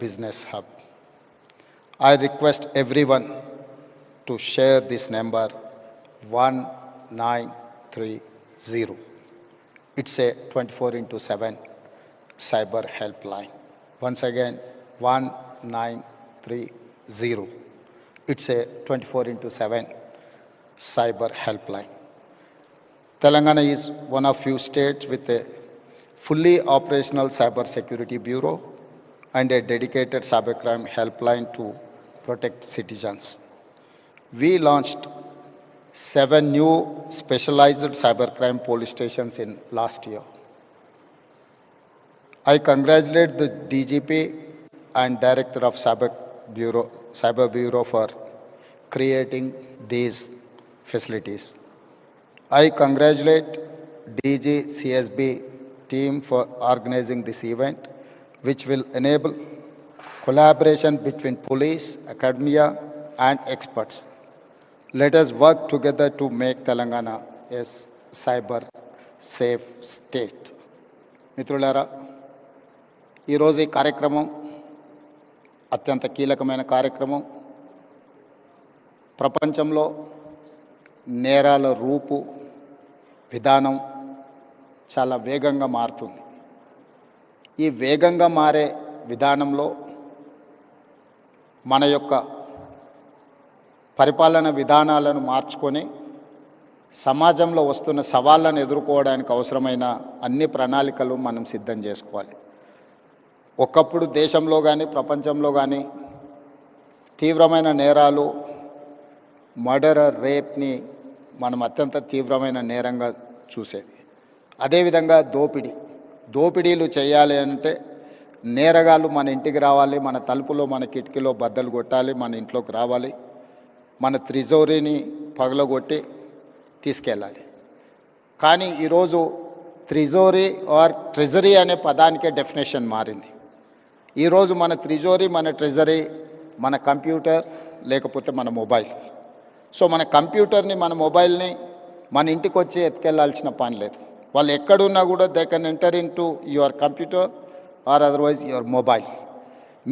business hub. I request everyone to share this number 1930. It's a 24/7 cyber helpline. Once again, 1930. It's a 24/7 cyber helpline. Telangana is one of few states with a fully operational cyber security bureau and a dedicated cybercrime helpline to protect citizens. We launched 7 new specialized cybercrime police stations in last year. I congratulate the DGP and Director of Cyber Bureau for creating these facilities. I congratulate DG CSB team for organizing this event, which will enable collaboration between police, academia, and experts. Let us work together to make Telangana a cyber safe state. మిత్రులారా, ఈరోజు ఈ కార్యక్రమం అత్యంత కీలకమైన కార్యక్రమం. ప్రపంచంలో నేరాల రూపు విధానం చాలా వేగంగా మారుతుంది. ఈ వేగంగా మారే విధానంలో మన యొక్క పరిపాలన విధానాలను మార్చుకొని సమాజంలో వస్తున్న సవాళ్ళను ఎదుర్కోవడానికి అవసరమైన అన్ని ప్రణాళికలు మనం సిద్ధం చేసుకోవాలి. ఒకప్పుడు దేశంలో కానీ ప్రపంచంలో కానీ తీవ్రమైన నేరాలు, మర్డర్, రేప్ని మనం అత్యంత తీవ్రమైన నేరంగా చూసేది. అదేవిధంగా దోపిడీలు చేయాలి అంటే నేరగాళ్ళు మన ఇంటికి రావాలి, మన తలుపులో మన కిటికీలో బద్దలు కొట్టాలి, మన ఇంట్లోకి రావాలి, మన త్రిజోరీని పగలగొట్టి తీసుకెళ్ళాలి. కానీ ఈరోజు త్రిజోరీ ఆర్ ట్రెజరీ అనే పదానికే డెఫినేషన్ మారింది. ఈరోజు మన త్రిజోరీ, మన ట్రెజరీ మన కంప్యూటర్ లేకపోతే మన మొబైల్. సో మన కంప్యూటర్ని, మన మొబైల్ని మన ఇంటికి వచ్చి ఎత్తుకెళ్లాల్సిన పని లేదు. వాళ్ళు ఎక్కడున్నా కూడా they can enter in to your computer or otherwise your mobile.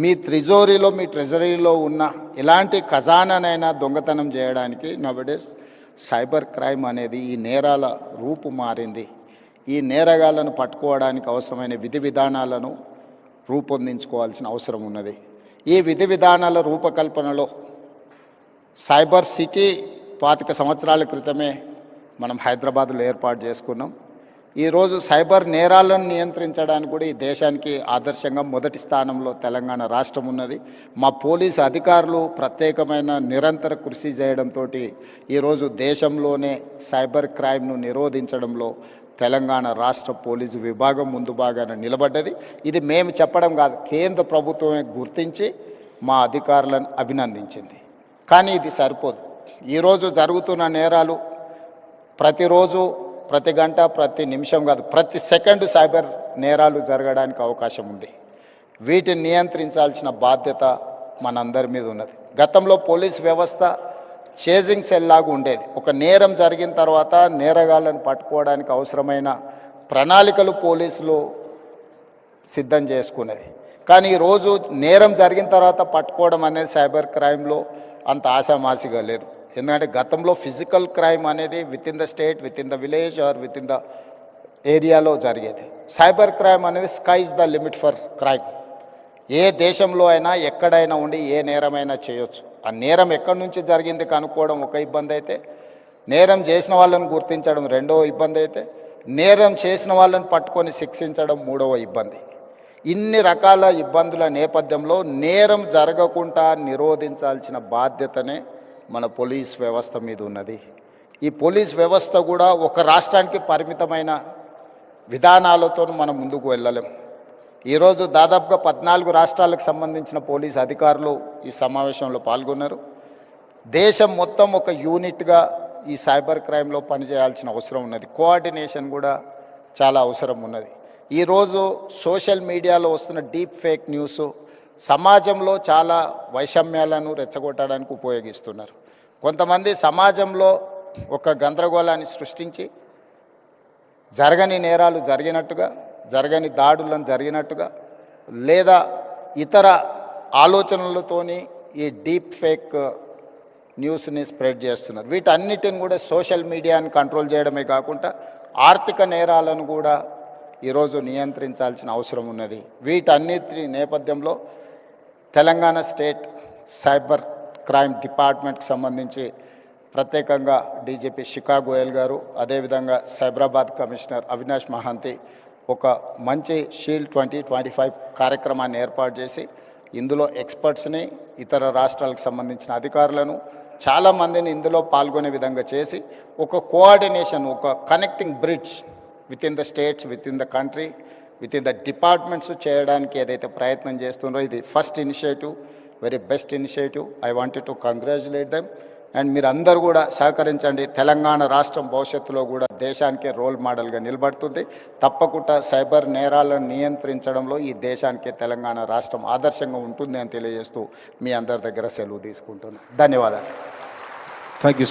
మీ త్రిజోరీలో, మీ ట్రెజరీలో ఉన్న ఎలాంటి ఖజానానైనా దొంగతనం చేయడానికి నవడేస్ సైబర్ క్రైమ్ అనేది ఈ నేరాల రూపు మారింది. ఈ నేరగాళ్లను పట్టుకోవడానికి అవసరమైన విధి విధానాలను రూపొందించుకోవాల్సిన అవసరం ఉన్నది. ఈ విధి విధానాల రూపకల్పనలో సైబర్ సిటీ 25 సంవత్సరాల క్రితమే మనం హైదరాబాద్లో ఏర్పాటు చేసుకున్నాం. ఈరోజు సైబర్ నేరాలను నియంత్రించడానికి కూడా ఈ దేశానికి ఆదర్శంగా మొదటి స్థానంలో తెలంగాణ రాష్ట్రం ఉన్నది. మా పోలీసు అధికారులు ప్రత్యేకమైన నిరంతర కృషి చేయడంతో ఈరోజు దేశంలోనే సైబర్ క్రైమ్ను నిరోధించడంలో తెలంగాణ రాష్ట్ర పోలీసు విభాగం ముందు భాగాన నిలబడ్డది. ఇది మేము చెప్పడం కాదు, కేంద్ర ప్రభుత్వమే గుర్తించి మా అధికారులను అభినందించింది. కానీ ఇది సరిపోదు. ఈరోజు జరుగుతున్న నేరాలు ప్రతిరోజు, ప్రతి గంట, ప్రతి నిమిషం కాదు, ప్రతి సెకండ్ సైబర్ నేరాలు జరగడానికి అవకాశం ఉంది. వీటిని నియంత్రించాల్సిన బాధ్యత మనందరి మీద ఉన్నది. గతంలో పోలీస్ వ్యవస్థ చేజింగ్ సెల్ లాగా ఉండేది. ఒక నేరం జరిగిన తర్వాత నేరగాళ్ళను పట్టుకోవడానికి అవసరమైన ప్రణాళికలు పోలీసులు సిద్ధం చేసుకునేది. కానీ ఈరోజు నేరం జరిగిన తర్వాత పట్టుకోవడం అనేది సైబర్ క్రైమ్లో అంత ఆశామాసిగా లేదు. ఎందుకంటే గతంలో ఫిజికల్ క్రైమ్ అనేది within the state, within the village or within the ఏరియాలో జరిగేది. సైబర్ క్రైమ్ అనేది sky is the limit for crime. ఏ దేశంలో అయినా ఎక్కడైనా ఉండి ఏ నేరమైనా చేయొచ్చు. ఆ నేరం ఎక్కడి నుంచి జరిగింది కనుక్కోవడం ఒక ఇబ్బంది అయితే, నేరం చేసిన వాళ్ళని గుర్తించడం రెండవ ఇబ్బంది అయితే, నేరం చేసిన వాళ్ళని పట్టుకొని శిక్షించడం మూడవ ఇబ్బంది. ఇన్ని రకాల ఇబ్బందుల నేపథ్యంలో నేరం జరగకుండా నిరోధించాల్సిన బాధ్యతనే మన పోలీస్ వ్యవస్థ మీద ఉన్నది. ఈ పోలీస్ వ్యవస్థ కూడా ఒక రాష్ట్రానికి పరిమితమైన విధానాలతో మనం ముందుకు వెళ్ళలేం. ఈరోజు దాదాపుగా 14 రాష్ట్రాలకు సంబంధించిన పోలీస్ అధికారులు ఈ సమావేశంలో పాల్గొన్నారు. దేశం మొత్తం ఒక యూనిట్గా ఈ సైబర్ క్రైమ్లో పనిచేయాల్సిన అవసరం ఉన్నది. కోఆర్డినేషన్ కూడా చాలా అవసరం ఉన్నది. ఈరోజు సోషల్ మీడియాలో వస్తున్న డీప్ ఫేక్ న్యూస్ సమాజంలో చాలా వైషమ్యాలను రెచ్చగొట్టడానికి ఉపయోగిస్తున్నారు. కొంతమంది సమాజంలో ఒక గందరగోళాన్ని సృష్టించి జరగని నేరాలు జరిగినట్టుగా, జరగని దాడులను జరిగినట్టుగా, లేదా ఇతర ఆలోచనలతోని ఈ డీప్ ఫేక్ న్యూస్ని స్ప్రెడ్ చేస్తున్నారు. వీటన్నిటిని కూడా సోషల్ మీడియాని కంట్రోల్ చేయడమే కాకుండా ఆర్థిక నేరాలను కూడా ఈరోజు నియంత్రించాల్సిన అవసరం ఉన్నది. వీటన్నిటి నేపథ్యంలో తెలంగాణ స్టేట్ సైబర్ క్రైమ్ డిపార్ట్మెంట్కి సంబంధించి ప్రత్యేకంగా డీజీపీ శిఖా గోయల్ గారు, అదేవిధంగా సైబరాబాద్ కమిషనర్ అవినాష్ మహాంతి ఒక మంచి షీల్డ్ 2025 కార్యక్రమాన్ని ఏర్పాటు చేసి ఇందులో ఎక్స్పర్ట్స్ని, ఇతర రాష్ట్రాలకు సంబంధించిన అధికారులను చాలామందిని ఇందులో పాల్గొనే విధంగా చేసి ఒక కోఆర్డినేషన్, ఒక connecting bridge with in the states, with in the country, with in the departments చేయడానికి ఏదైతే ప్రయత్నం చేస్తున్నారో ఇది first initiative, very best initiative. I wanted to congratulate them. And మీరు అందరూ కూడా సహకరించండి. తెలంగాణ రాష్ట్రం భవిష్యత్తులో కూడా దేశానికే రోల్ మోడల్గా నిలబడుతుంది. తప్పకుండా సైబర్ నేరాలను నియంత్రించడంలో ఈ దేశానికే తెలంగాణ రాష్ట్రం ఆదర్శంగా ఉంటుంది అని తెలియజేస్తూ మీ అందరి దగ్గర సెలవు తీసుకుంటున్నాను. ధన్యవాదాలు. Thank you.